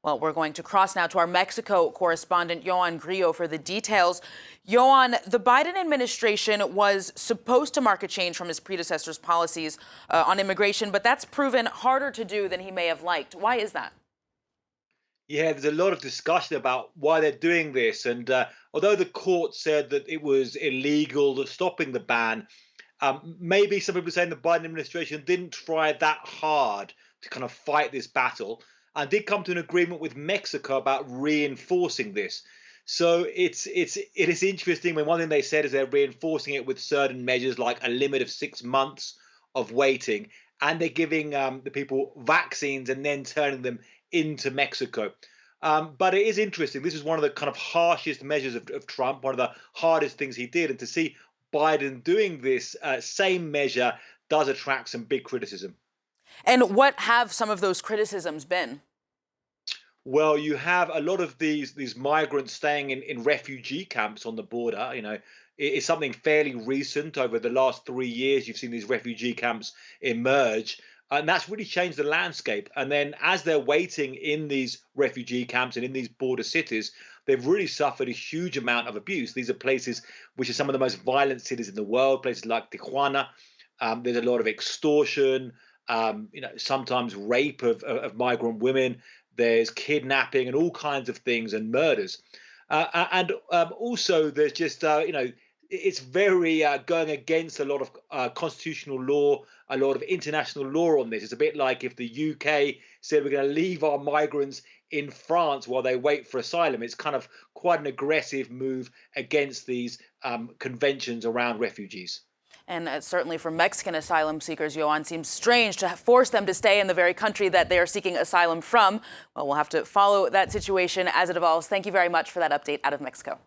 Well, we're going to cross now to our Mexico correspondent, Johan Grillo, for the details. Johan, the Biden administration was supposed to mark a change from his predecessor's policies on immigration, but that's proven harder to do than he may have liked. Why is that? Yeah, there's a lot of discussion about why they're doing this. And although the court said that it was illegal, stopping the ban, maybe some people are saying the Biden administration didn't try that hard to kind of fight this battle and did come to an agreement with Mexico about reinforcing this. So it is interesting when one thing they said is they're reinforcing it with certain measures like a limit of 6 months of waiting, and they're giving the people vaccines and then turning them into Mexico. But it is interesting. This is one of the kind of harshest measures of Trump, one of the hardest things he did. And to see Biden doing this same measure does attract some big criticism. And what have some of those criticisms been? Well, you have a lot of these migrants staying in refugee camps on the border. It's something fairly recent. Over the last 3 years, you've seen these refugee camps emerge. And that's really changed the landscape. And then as they're waiting in these refugee camps and in these border cities, they've really suffered a huge amount of abuse. These are places which are some of the most violent cities in the world, places like Tijuana. There's a lot of extortion, sometimes rape of migrant women. There's kidnapping and all kinds of things and murders. And also there's just, it's very going against a lot of constitutional law, a lot of international law on this. It's a bit like if the UK said we're going to leave our migrants in France while they wait for asylum. It's kind of quite an aggressive move against these conventions around refugees. And certainly for Mexican asylum seekers, Johan, seems strange to force them to stay in the very country that they are seeking asylum from. Well, we'll have to follow that situation as it evolves. Thank you very much for that update out of Mexico.